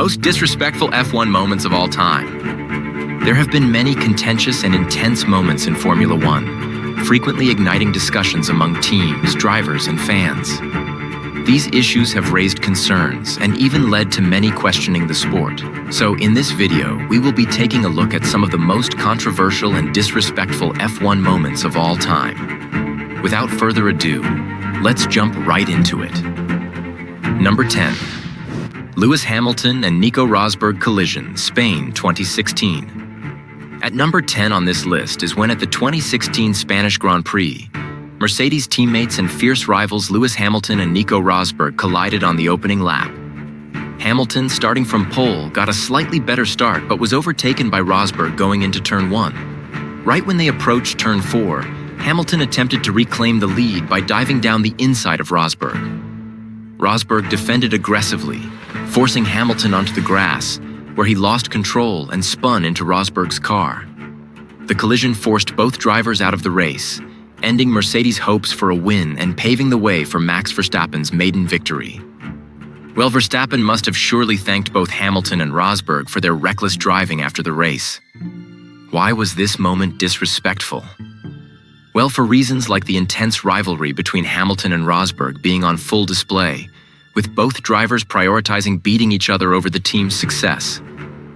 Most disrespectful F1 moments of all time. There have been many contentious and intense moments in Formula One, frequently igniting discussions among teams, drivers, and fans. These issues have raised concerns and even led to many questioning the sport. So in this video, we will be taking a look at some of the most controversial and disrespectful F1 moments of all time. Without further ado, let's jump right into it. Number 10. Lewis Hamilton and Nico Rosberg collision, Spain 2016. At number 10 on this list is when at the 2016 Spanish Grand Prix, Mercedes teammates and fierce rivals Lewis Hamilton and Nico Rosberg collided on the opening lap. Hamilton, starting from pole, got a slightly better start but was overtaken by Rosberg going into turn 1. Right when they approached turn 4, Hamilton attempted to reclaim the lead by diving down the inside of Rosberg. Rosberg defended aggressively, forcing Hamilton onto the grass, where he lost control and spun into Rosberg's car. The collision forced both drivers out of the race, ending Mercedes' hopes for a win and paving the way for Max Verstappen's maiden victory. Well, Verstappen must have surely thanked both Hamilton and Rosberg for their reckless driving after the race. Why was this moment disrespectful? Well, for reasons like the intense rivalry between Hamilton and Rosberg being on full display, with both drivers prioritizing beating each other over the team's success.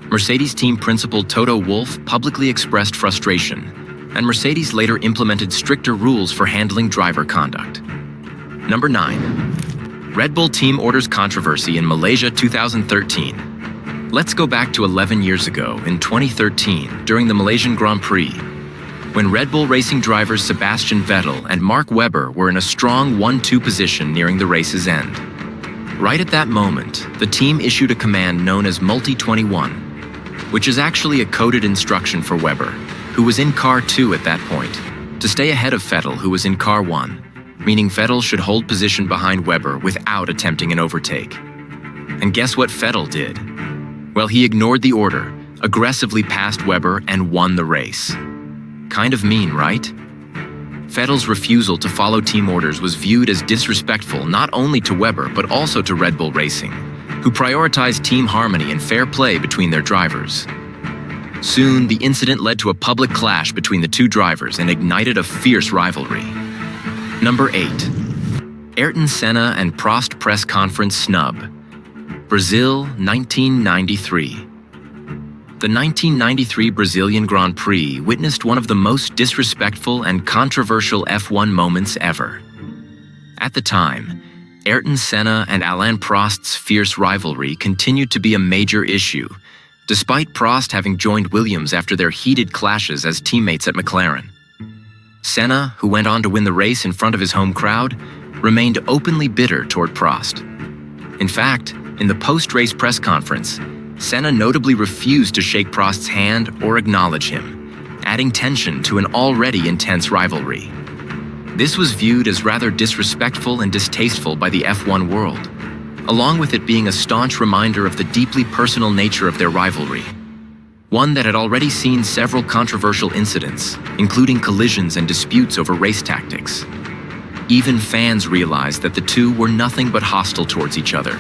Mercedes team principal Toto Wolff publicly expressed frustration, and Mercedes later implemented stricter rules for handling driver conduct. Number 9. Red Bull team orders controversy in Malaysia 2013. Let's go back to 11 years ago, in 2013, during the Malaysian Grand Prix, when Red Bull Racing drivers Sebastian Vettel and Mark Webber were in a strong 1-2 position nearing the race's end. Right at that moment, the team issued a command known as Multi-21, which is actually a coded instruction for Webber, who was in car 2 at that point, to stay ahead of Vettel, who was in car 1, meaning Vettel should hold position behind Webber without attempting an overtake. And guess what Vettel did? Well, he ignored the order, aggressively passed Webber, and won the race. Kind of mean, right? Vettel's refusal to follow team orders was viewed as disrespectful not only to Webber but also to Red Bull Racing, who prioritized team harmony and fair play between their drivers. Soon, the incident led to a public clash between the two drivers and ignited a fierce rivalry. Number 8. Ayrton Senna and Prost press conference snub. Brazil, 1993. The 1993 Brazilian Grand Prix witnessed one of the most disrespectful and controversial F1 moments ever. At the time, Ayrton Senna and Alain Prost's fierce rivalry continued to be a major issue, despite Prost having joined Williams after their heated clashes as teammates at McLaren. Senna, who went on to win the race in front of his home crowd, remained openly bitter toward Prost. In fact, in the post-race press conference, Senna notably refused to shake Prost's hand or acknowledge him, adding tension to an already intense rivalry. This was viewed as rather disrespectful and distasteful by the F1 world, along with it being a staunch reminder of the deeply personal nature of their rivalry, one that had already seen several controversial incidents, including collisions and disputes over race tactics. Even fans realized that the two were nothing but hostile towards each other,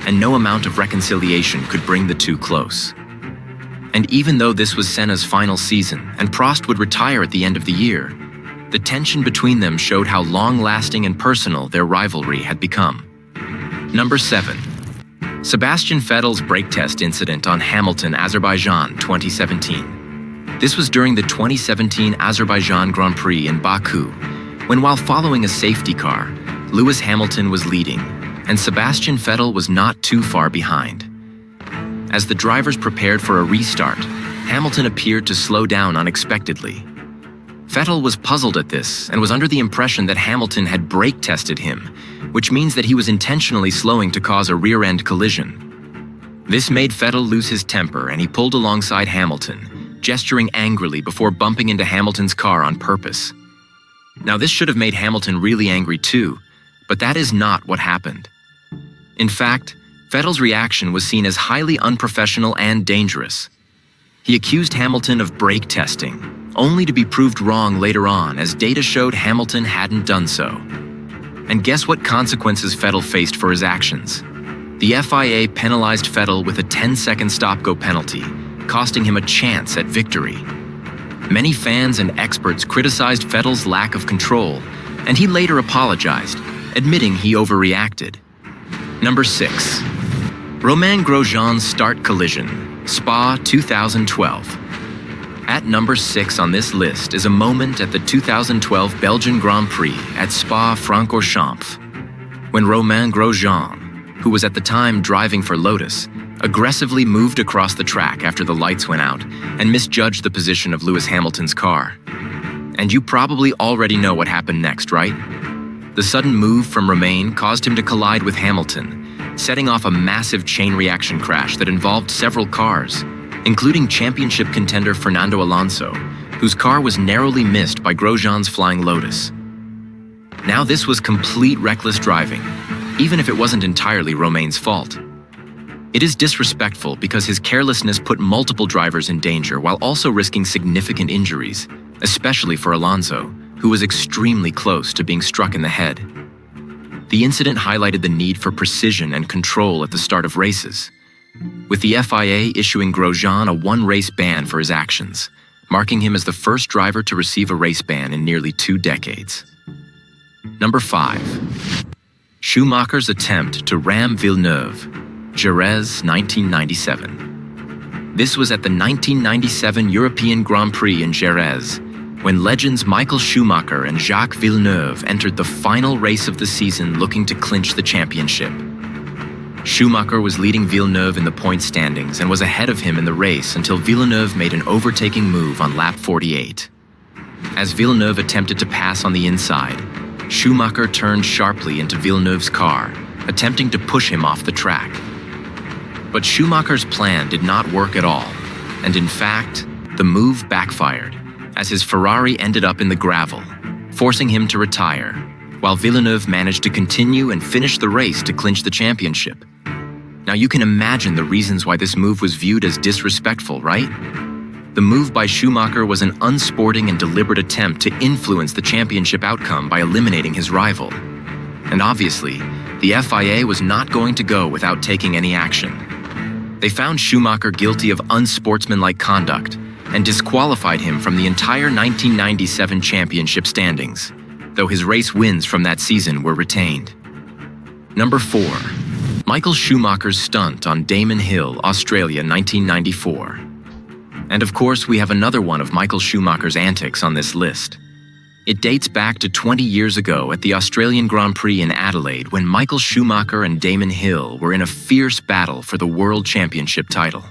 and no amount of reconciliation could bring the two close. And even though this was Senna's final season and Prost would retire at the end of the year, the tension between them showed how long-lasting and personal their rivalry had become. Number 7. Sebastian Vettel's brake test incident on Hamilton, Azerbaijan 2017. This was during the 2017 Azerbaijan Grand Prix in Baku, when while following a safety car, Lewis Hamilton was leading, and Sebastian Vettel was not too far behind. As the drivers prepared for a restart, Hamilton appeared to slow down unexpectedly. Vettel was puzzled at this and was under the impression that Hamilton had brake tested him, which means that he was intentionally slowing to cause a rear-end collision. This made Vettel lose his temper and he pulled alongside Hamilton, gesturing angrily before bumping into Hamilton's car on purpose. Now this should have made Hamilton really angry too, but that is not what happened. In fact, Vettel's reaction was seen as highly unprofessional and dangerous. He accused Hamilton of brake testing, only to be proved wrong later on as data showed Hamilton hadn't done so. And guess what consequences Vettel faced for his actions? The FIA penalized Vettel with a 10-second stop-go penalty, costing him a chance at victory. Many fans and experts criticized Vettel's lack of control, and he later apologized, admitting he overreacted. Number 6. Romain Grosjean's start collision, Spa 2012. At number 6 on this list is a moment at the 2012 Belgian Grand Prix at Spa-Francorchamps, when Romain Grosjean, who was at the time driving for Lotus, aggressively moved across the track after the lights went out and misjudged the position of Lewis Hamilton's car. And you probably already know what happened next, right? The sudden move from Romain caused him to collide with Hamilton, setting off a massive chain reaction crash that involved several cars, including championship contender Fernando Alonso, whose car was narrowly missed by Grosjean's flying Lotus. Now this was complete reckless driving, even if it wasn't entirely Romain's fault. It is disrespectful because his carelessness put multiple drivers in danger while also risking significant injuries, especially for Alonso, who was extremely close to being struck in the head. The incident highlighted the need for precision and control at the start of races, with the FIA issuing Grosjean a one-race ban for his actions, marking him as the first driver to receive a race ban in nearly 2 decades. Number 5. Schumacher's attempt to ram Villeneuve, Jerez 1997. This was at the 1997 European Grand Prix in Jerez, when legends Michael Schumacher and Jacques Villeneuve entered the final race of the season looking to clinch the championship. Schumacher was leading Villeneuve in the point standings and was ahead of him in the race until Villeneuve made an overtaking move on lap 48. As Villeneuve attempted to pass on the inside, Schumacher turned sharply into Villeneuve's car, attempting to push him off the track. But Schumacher's plan did not work at all, and in fact, the move backfired, as his Ferrari ended up in the gravel, forcing him to retire, while Villeneuve managed to continue and finish the race to clinch the championship. Now you can imagine the reasons why this move was viewed as disrespectful, right? The move by Schumacher was an unsporting and deliberate attempt to influence the championship outcome by eliminating his rival. And obviously, the FIA was not going to go without taking any action. They found Schumacher guilty of unsportsmanlike conduct and disqualified him from the entire 1997 championship standings, though his race wins from that season were retained. Number 4. Michael Schumacher's stunt on Damon Hill, Australia 1994. And of course, we have another one of Michael Schumacher's antics on this list. It dates back to 20 years ago at the Australian Grand Prix in Adelaide when Michael Schumacher and Damon Hill were in a fierce battle for the World Championship title.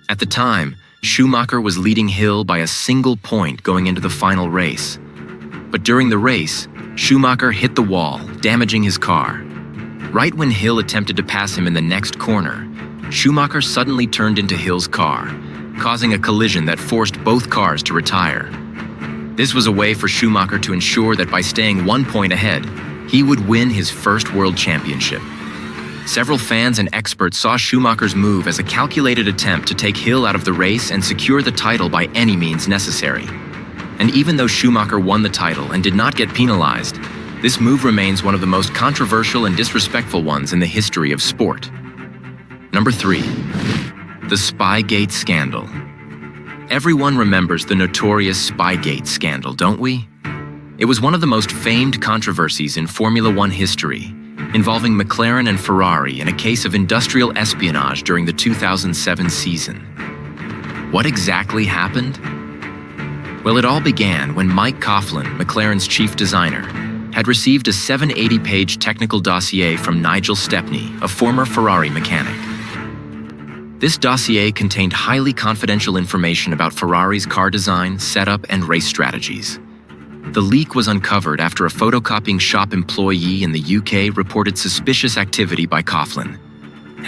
At the time, Schumacher was leading Hill by a single point going into the final race. But during the race, Schumacher hit the wall, damaging his car. Right when Hill attempted to pass him in the next corner, Schumacher suddenly turned into Hill's car, causing a collision that forced both cars to retire. This was a way for Schumacher to ensure that by staying 1 point ahead, he would win his first world championship. Several fans and experts saw Schumacher's move as a calculated attempt to take Hill out of the race and secure the title by any means necessary. And even though Schumacher won the title and did not get penalized, this move remains one of the most controversial and disrespectful ones in the history of sport. Number 3. The Spygate scandal. Everyone remembers the notorious Spygate scandal, don't we? It was one of the most famed controversies in Formula One history, involving McLaren and Ferrari in a case of industrial espionage during the 2007 season. What exactly happened? Well, it all began when Mike Coughlin, McLaren's chief designer, had received a 780-page technical dossier from Nigel Stepney, a former Ferrari mechanic. This dossier contained highly confidential information about Ferrari's car design, setup, and race strategies. The leak was uncovered after a photocopying shop employee in the UK reported suspicious activity by Coughlin.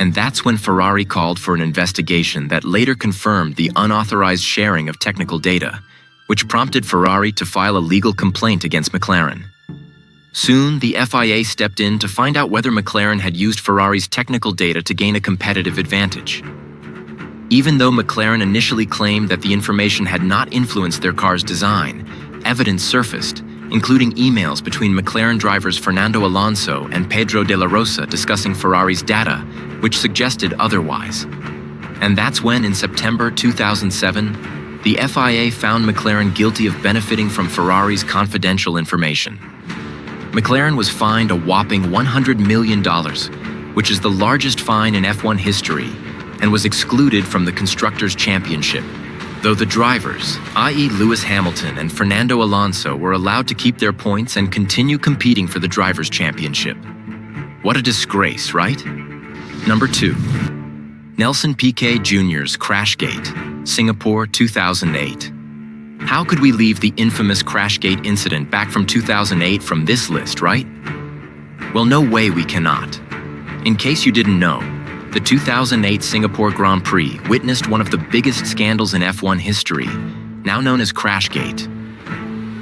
And that's when Ferrari called for an investigation that later confirmed the unauthorized sharing of technical data, which prompted Ferrari to file a legal complaint against McLaren. Soon, the FIA stepped in to find out whether McLaren had used Ferrari's technical data to gain a competitive advantage. Even though McLaren initially claimed that the information had not influenced their car's design, evidence surfaced, including emails between McLaren drivers Fernando Alonso and Pedro de la Rosa discussing Ferrari's data, which suggested otherwise. And that's when, in September 2007, the FIA found McLaren guilty of benefiting from Ferrari's confidential information. McLaren was fined a whopping $100 million, which is the largest fine in F1 history, and was excluded from the Constructors' Championship, though the drivers, i.e. Lewis Hamilton and Fernando Alonso, were allowed to keep their points and continue competing for the Drivers' Championship. What a disgrace, right? Number 2. Nelson Piquet Jr.'s Crashgate, Singapore 2008. How could we leave the infamous Crashgate incident back from 2008 from this list, right? Well, no way we cannot. In case you didn't know, the 2008 Singapore Grand Prix witnessed one of the biggest scandals in F1 history, now known as Crashgate.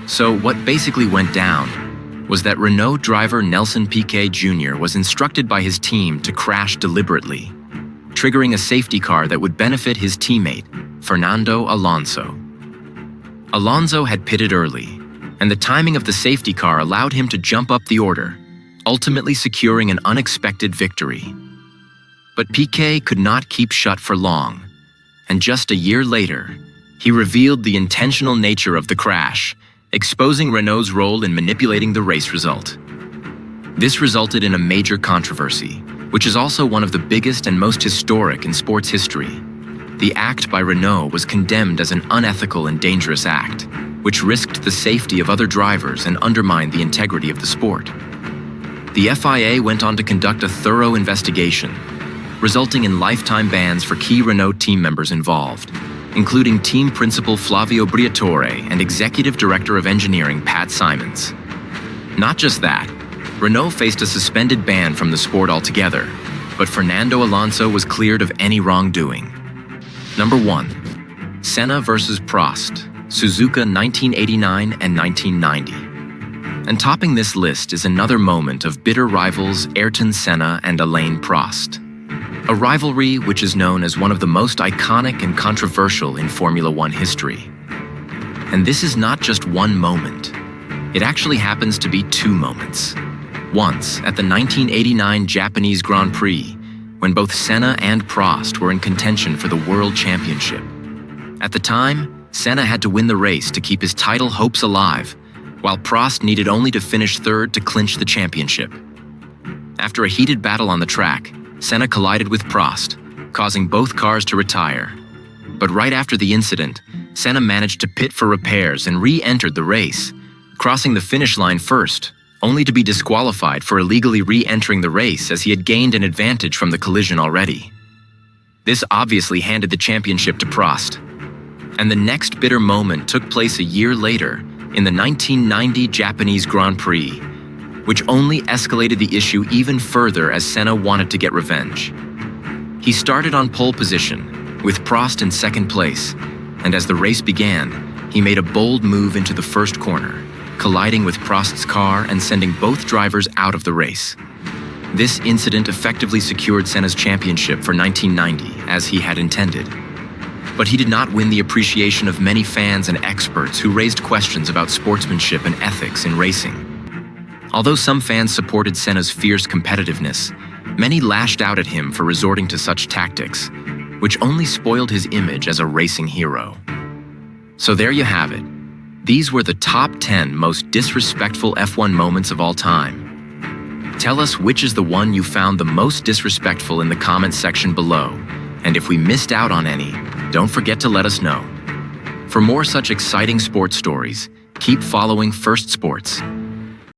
So what basically went down was that Renault driver Nelson Piquet Jr. was instructed by his team to crash deliberately, triggering a safety car that would benefit his teammate, Fernando Alonso. Alonso had pitted early, and the timing of the safety car allowed him to jump up the order, ultimately securing an unexpected victory. But Piquet could not keep shut for long, and just a year later, he revealed the intentional nature of the crash, exposing Renault's role in manipulating the race result. This resulted in a major controversy, which is also one of the biggest and most historic in sports history. The act by Renault was condemned as an unethical and dangerous act, which risked the safety of other drivers and undermined the integrity of the sport. The FIA went on to conduct a thorough investigation, resulting in lifetime bans for key Renault team members involved, including team principal Flavio Briatore and executive director of engineering Pat Simons. Not just that, Renault faced a suspended ban from the sport altogether, but Fernando Alonso was cleared of any wrongdoing. Number 1. Senna versus Prost, Suzuka 1989 and 1990. And topping this list is another moment of bitter rivals Ayrton Senna and Alain Prost. A rivalry which is known as one of the most iconic and controversial in Formula One history. And this is not just one moment. It actually happens to be two moments. Once, at the 1989 Japanese Grand Prix, when both Senna and Prost were in contention for the World Championship. At the time, Senna had to win the race to keep his title hopes alive, while Prost needed only to finish third to clinch the championship. After a heated battle on the track, Senna collided with Prost, causing both cars to retire. But right after the incident, Senna managed to pit for repairs and re-entered the race, crossing the finish line first, only to be disqualified for illegally re-entering the race as he had gained an advantage from the collision already. This obviously handed the championship to Prost. And the next bitter moment took place a year later in the 1990 Japanese Grand Prix, which only escalated the issue even further as Senna wanted to get revenge. He started on pole position, with Prost in second place, and as the race began, he made a bold move into the first corner, colliding with Prost's car and sending both drivers out of the race. This incident effectively secured Senna's championship for 1990, as he had intended. But he did not win the appreciation of many fans and experts who raised questions about sportsmanship and ethics in racing. Although some fans supported Senna's fierce competitiveness, many lashed out at him for resorting to such tactics, which only spoiled his image as a racing hero. So there you have it. These were the top 10 most disrespectful F1 moments of all time. Tell us which is the one you found the most disrespectful in the comments section below, and if we missed out on any, don't forget to let us know. For more such exciting sports stories, keep following First Sports.